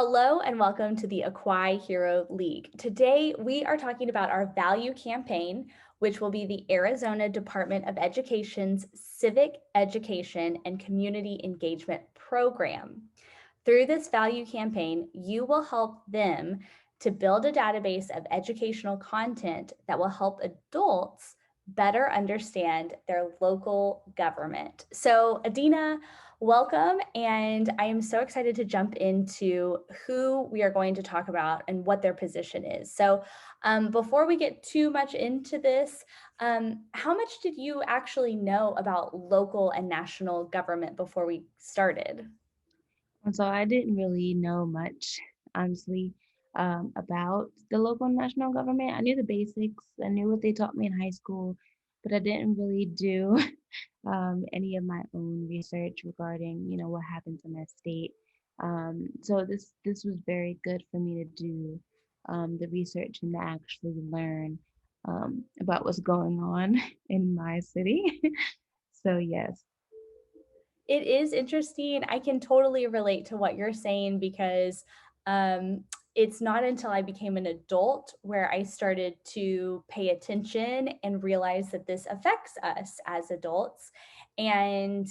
Hello and welcome to the Acquire Hero League. Today we are talking about our value campaign, which will be the Arizona Department of Education's Civic Education and Community Engagement Program. Through this value campaign, you will help them to build a database of educational content that will help adults better understand their local government. So, Adena, welcome. And I am so excited to jump into who we are going to talk about and what their position is. So, before we get too much into this, how much did you actually know about local and national government before we started? And so I didn't really know much, honestly, about the local and national government. I knew the basics, I knew what they taught me in high school, but I didn't really do any of my own research regarding, what happens in my state. So this was very good for me to do the research and to actually learn about what's going on in my city. So yes. It is interesting. I can totally relate to what you're saying because um, it's not until I became an adult where I started to pay attention and realize that this affects us as adults. And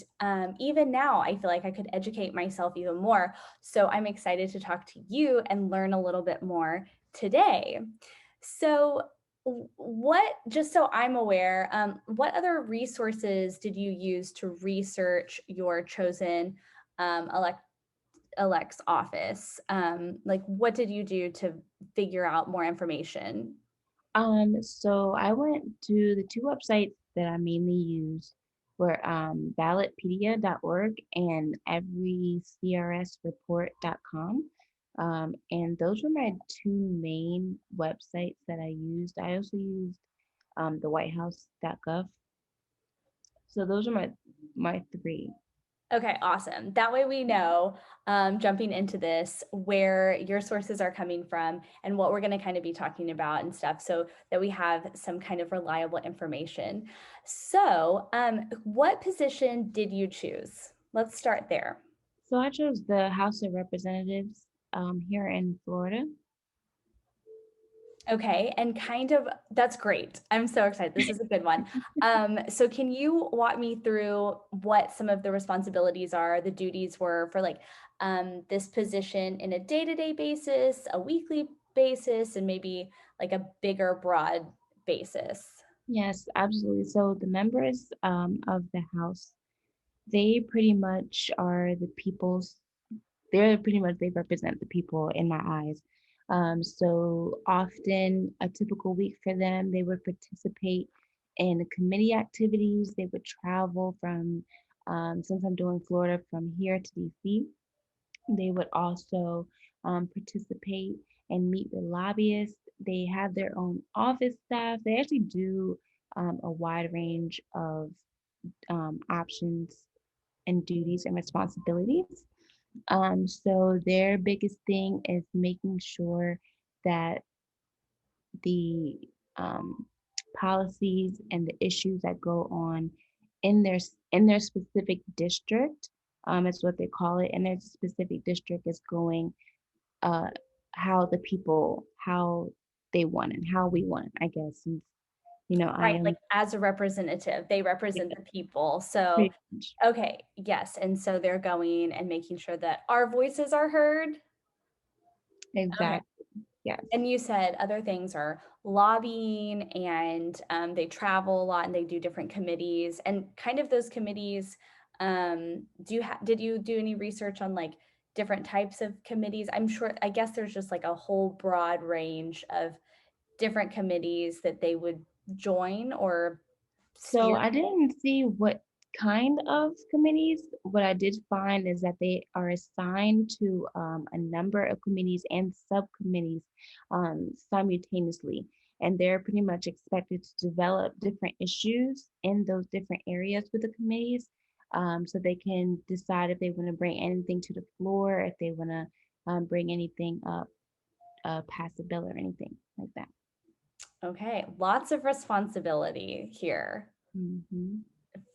even now, I feel like I could educate myself even more. So I'm excited to talk to you and learn a little bit more today. So, what, just so I'm aware, what other resources did you use to research your chosen elect's office? Like, what did you do to figure out more information? So I went to the two websites that I mainly use were ballotpedia.org and everycrsreport.com. And those were my two main websites that I used. I also used the whitehouse.gov. So those are my three. Okay, awesome. That way we know, jumping into this, where your sources are coming from and what we're going to kind of be talking about and stuff so that we have some kind of reliable information. So, what position did you choose? Let's start there. So I chose the House of Representatives here in Florida. Okay, and kind of that's great. I'm so excited. This is a good one. So can you walk me through what some of the responsibilities are, the duties were for like this position in a day-to-day basis, a weekly basis, and maybe like a bigger, broad basis? Yes, absolutely. So the members of the House, they pretty much are the people's, they represent the people in my eyes. So often a typical week for them, they would participate in committee activities. They would travel from, since I'm doing Florida, from here to DC. They would also participate and meet with lobbyists. They have their own office staff. They actually do a wide range of options and duties and responsibilities. So their biggest thing is making sure that the um, policies and the issues that go on in their specific district, is what they call it, and their specific district is going uh, how the people how they want it, how we want it, I guess. Since I Right, like am as a representative, they represent yeah, the people. So, pretty much okay, yes, and so they're going and making sure that our voices are heard. Okay. exactly yes. And you said other things are lobbying and they travel a lot and they do different committees and kind of those committees. Did you do any research on like different types of committees? I'm sure, I guess there's just like a whole broad range of different committees that they would join or So spear. I didn't see what kind of committees. What I did find is that they are assigned to a number of committees and subcommittees simultaneously. And they're pretty much expected to develop different issues in those different areas with the committees, so they can decide if they want to bring anything to the floor, if they want to bring anything up, pass a bill or anything like that. Okay, lots of responsibility here Hmm.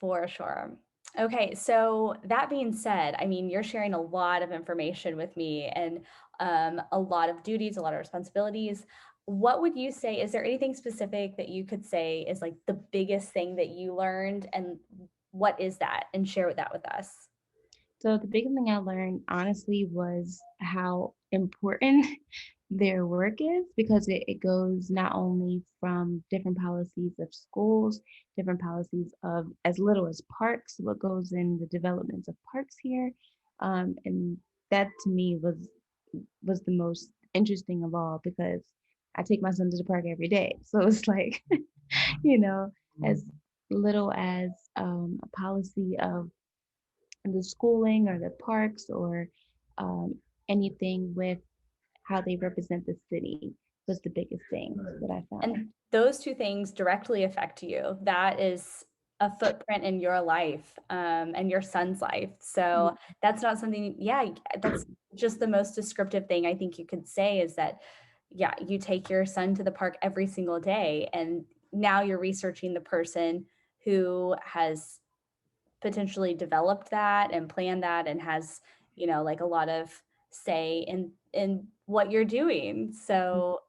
for sure. Okay, so that being said, I mean, you're sharing a lot of information with me and a lot of duties, a lot of responsibilities. What would you say? Is there anything specific that you could say is like the biggest thing that you learned, and what is that? And share that with us. So the biggest thing I learned honestly was how important their work is because it goes not only from different policies of schools, different policies of as little as parks, what goes in the developments of parks here. And that to me was the most interesting of all because I take my son to the park every day. So it's like, you know, as little as a policy of the schooling or the parks or um, anything with how they represent the city was the biggest thing that I found. And those 2 things directly affect you. That is a footprint in your life, and your son's life. Yeah. So that's not something, yeah, that's just the most descriptive thing I think you could say is that, yeah, you take your son to the park every single day, and now you're researching the person who has potentially developed that and planned that and has, like, a lot of say in what you're doing. So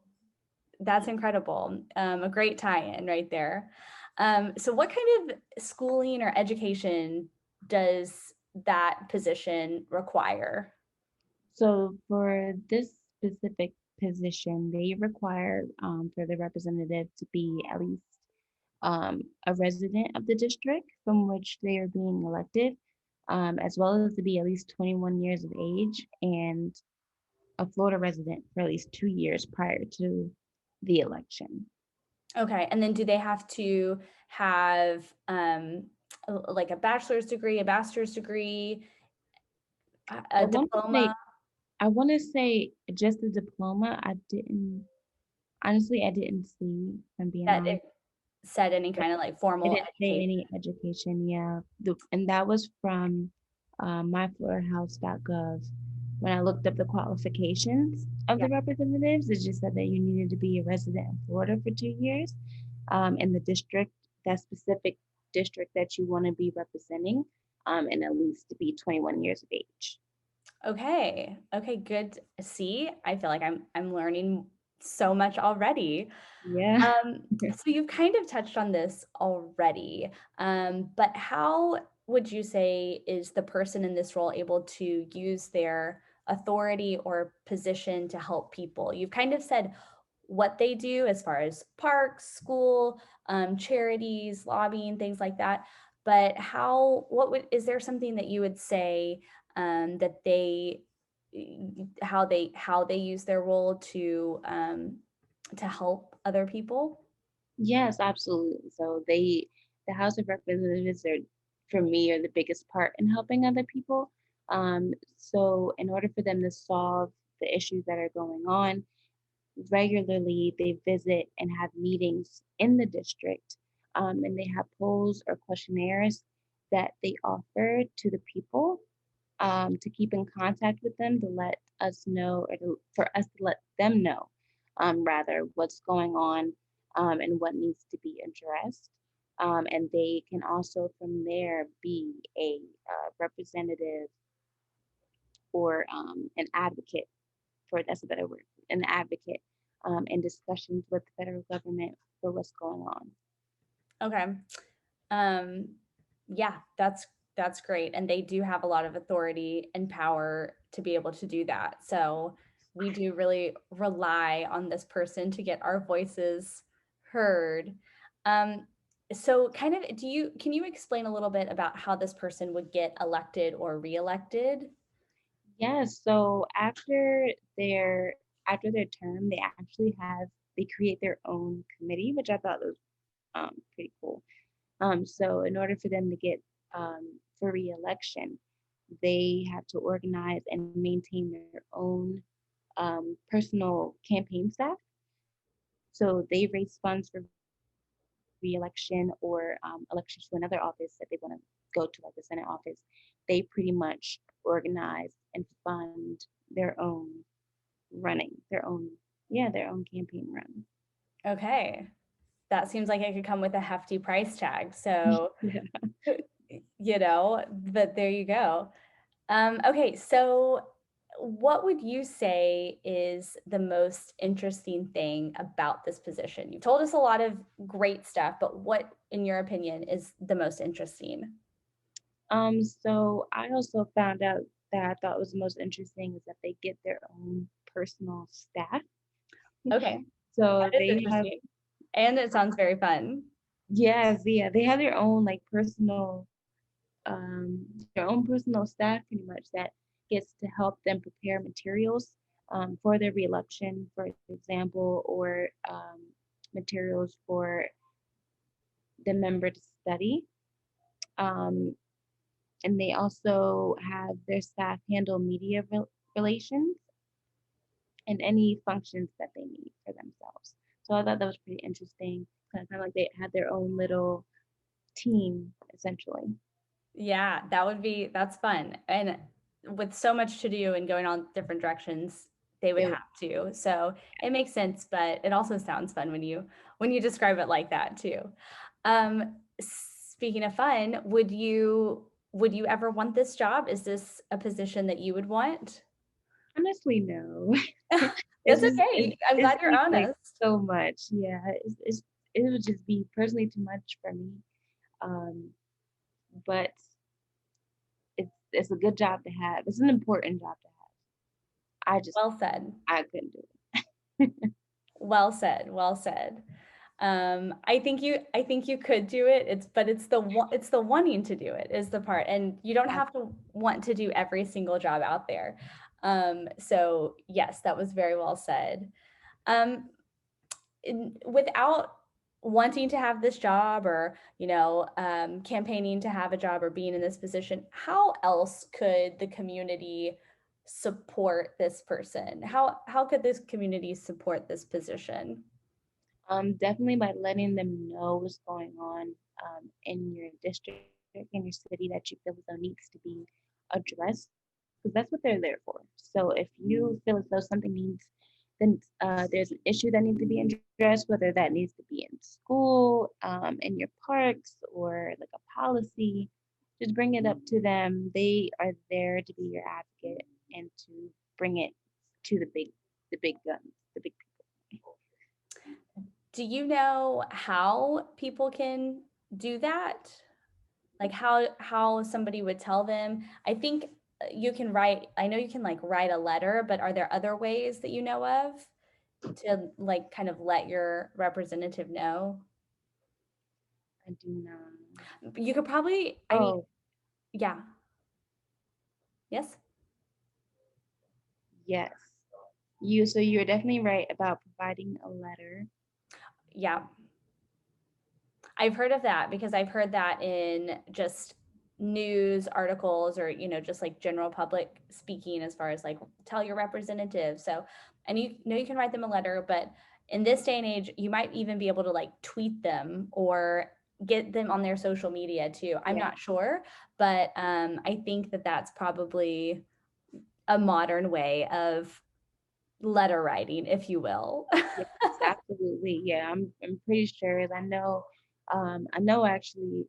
that's incredible. A great tie-in right there. So what kind of schooling or education does that position require? So for this specific position, they require for the representative to be at least a resident of the district from which they are being elected, as well as to be at least 21 years of age and a Florida resident for at least 2 years prior to the election. Okay, and then do they have to have, like a bachelor's degree, a master's degree, a I want to diploma say I want to say just a diploma. I didn't honestly I didn't see, if I'm being that it honest. said any It, kind of like it formal didn't say education? any education. Yeah, and that was from myfloridahouse.gov. When I looked up the qualifications of Yeah. the representatives, it just said that you needed to be a resident in Florida for 2 years, in the district, that specific district that you want to be representing, and at least to be 21 years of age. Okay. Okay, good. See, I feel like I'm learning so much already. Yeah. So you've kind of touched on this already, but how would you say is the person in this role able to use their authority or position to help people? You've kind of said what they do as far as parks, school, charities, lobbying, things like that. But is there something that you would say that how they use their role to help other people? Yes, absolutely. So the House of Representatives are, for me, are the biggest part in helping other people. So in order for them to solve the issues that are going on, regularly they visit and have meetings in the district, and they have polls or questionnaires that they offer to the people, to keep in contact with them, to let us know, or for us to let them know, rather, what's going on, and what needs to be addressed. And they can also, from there, be a representative or an advocate for that's a better word, an advocate in discussions with the federal government for what's going on. Okay. Um, yeah, that's great, and they do have a lot of authority and power to be able to do that. So we do really rely on this person to get our voices heard. Um, so kind of can you explain a little bit about how this person would get elected or reelected? Yes, so after their term, they actually they create their own committee, which I thought was pretty cool. So in order for them to get for reelection, they have to organize and maintain their own personal campaign staff. So they raise funds for reelection or elections to another office that they want to go to, like the Senate office. They pretty much organize and fund their own running, their own campaign run. Okay. That seems like it could come with a hefty price tag. So Yeah. but there you go. Okay, so what would you say is the most interesting thing about this position? You told us a lot of great stuff, but what, in your opinion, is the most interesting? So I also found out that I thought was the most interesting is that they get their own personal staff. Okay, So that is they have, interesting, and it sounds very fun. yes, yeah, they have their own like their own personal staff pretty much that gets to help them prepare materials for their reelection, for example, or materials for the member to study. Um, and they also have their staff handle media relations and any functions that they need for themselves. So I thought that was pretty interesting. Kind of like they had their own little team essentially. Yeah, that's fun. And with so much to do and going on different directions, they would They would, have to. So it makes sense, but it also sounds fun when you describe it like that too. Speaking of fun, would you ever want this job? Is this a position that you would want? honestly no. It's That's just okay. I'm it's glad you're just like honest. so much. Yeah, it would just be personally too much for me. Um, but it's a good job to have. It's an important job to have. Well said. I couldn't do it. Well said. Well said. I think you could do it. It's the wanting to do it is the part, and you don't Yeah, have to want to do every single job out there. So yes, that was very well said. Um, Without wanting to have this job or campaigning to have a job or being in this position, how else could the community support this person? How could this community support this position? definitely by letting them know what's going on in your district, in your city that you feel as though needs to be addressed, because that's what they're there for. So if you feel as though something needs, then there's an issue that needs to be addressed, whether that needs to be in school, in your parks, or like a policy, just bring it up to them. They are there to be your advocate and to bring it to the big guns, the big people. Do you know how people can do that? Like how somebody would tell them? I think you can write, I know you can like write a letter, but are there other ways that you know of to like kind of let your representative know? I do not. You could probably, I mean, Oh, yeah. Yes? yes. So you're definitely right about providing a letter. Yeah. I've heard of that because I've heard that in just news articles or, just like general public speaking as far as like tell your representative. So, and you know, you can write them a letter, but in this day and age, you might even be able to like tweet them or get them on their social media too. I'm Yeah, not sure, but I think that that's probably a modern way of letter writing, if you will. yes, absolutely. Yeah, I'm pretty sure. I know actually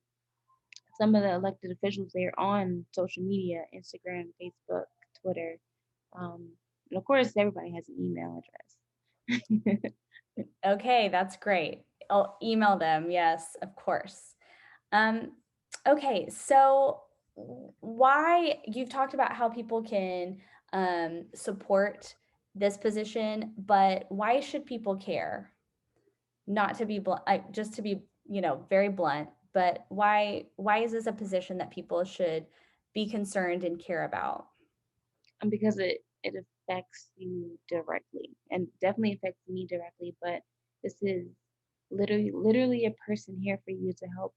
some of the elected officials they're on social media, Instagram, Facebook, Twitter, um, and of course everybody has an email address. Okay, that's great. I'll email them. Yes, of course. Um, okay, so why you've talked about how people can support this position, but why should people care? Not to be blunt, just to be, very blunt, but why is this a position that people should be concerned and care about? And because it affects you directly and definitely affects me directly, but this is literally a person here for you to help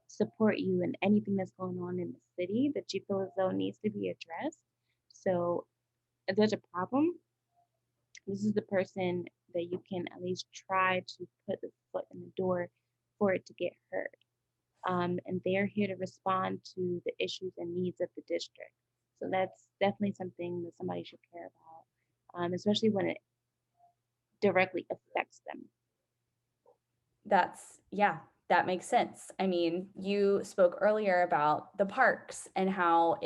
support you in anything that's going on in the city that you feel as though needs to be addressed. So if there's a problem, this is the person that you can at least try to put the foot in the door for it to get heard. And they're here to respond to the issues and needs of the district. So that's definitely something that somebody should care about, especially when it directly affects them. That's, yeah. That makes sense. I mean, you spoke earlier about the parks and how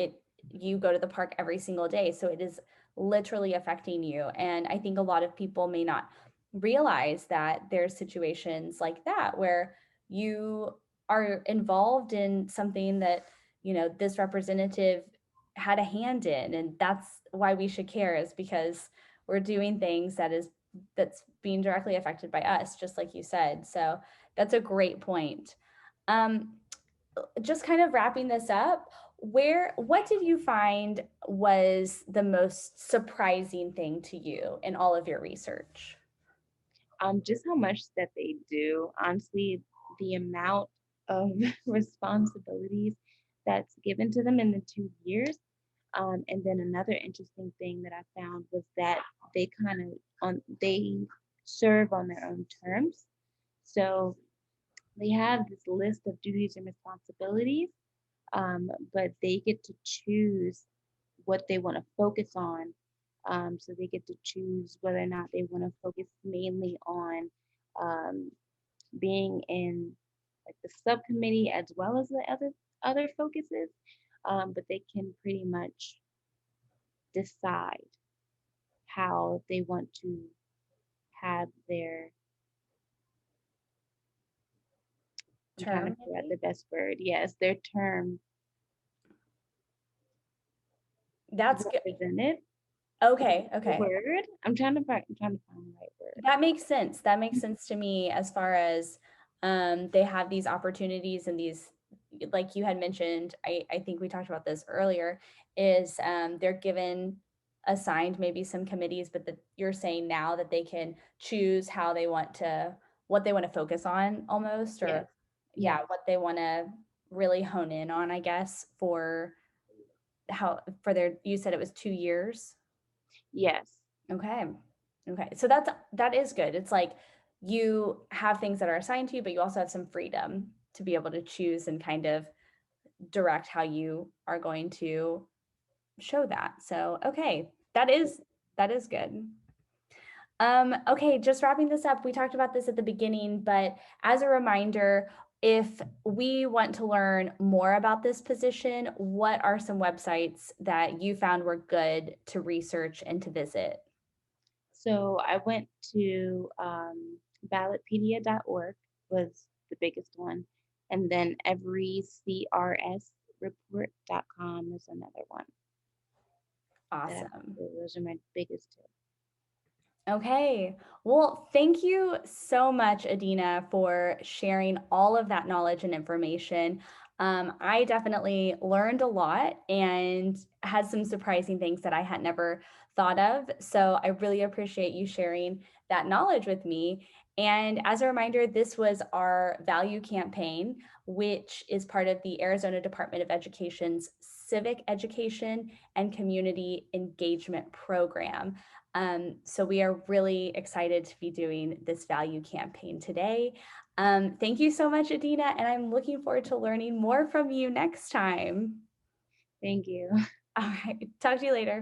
you go to the park every single day. So it is literally affecting you. And I think a lot of people may not realize that there's situations like that where you are involved in something that, this representative had a hand in. And that's why we should care, is because we're doing things that's being directly affected by us, just like you said. So that's a great point. Um, just kind of wrapping this up, what did you find was the most surprising thing to you in all of your research? Just how much that they do. Honestly, the amount of responsibilities that's given to them in the 2 years. And then another interesting thing that I found was that they serve on their own terms. So they have this list of duties and responsibilities, but they get to choose what they want to focus on. So they get to choose whether or not they want to focus mainly on um, being in like the subcommittee as well as the other focuses. But they can pretty much decide how they want to have their. I'm trying to Term, figure out maybe? the best word. Yes, their term That's good. represented. What's Okay, the okay. word? I'm trying to find the right word. That makes sense. That makes sense to me as far as they have these opportunities and these, like you had mentioned, I think we talked about this earlier, is they're given assigned maybe some committees, but that you're saying now that they can choose what they want to focus on almost, Yes. or yeah, Yes. what they want to really hone in on, I guess, for their, you said it was 2 years. Yes. Okay. Okay. So that is good. It's like you have things that are assigned to you, but you also have some freedom to be able to choose and kind of direct how you are going to show that. So, okay. That is good. Okay, just wrapping this up. We talked about this at the beginning, but as a reminder, if we want to learn more about this position, what are some websites that you found were good to research and to visit? So I went to ballotpedia.org was the biggest one. And then everycrsreport.com is another one that Awesome. those are my biggest two. Okay. Well, thank you so much, Adena, for sharing all of that knowledge and information. I definitely learned a lot and had some surprising things that I had never thought of. So I really appreciate you sharing that knowledge with me. And as a reminder, this was our value campaign, which is part of the Arizona Department of Education's Civic Education and Community Engagement Program. So we are really excited to be doing this value campaign today. Thank you so much, Adina, and I'm looking forward to learning more from you next time. Thank you. All right, talk to you later.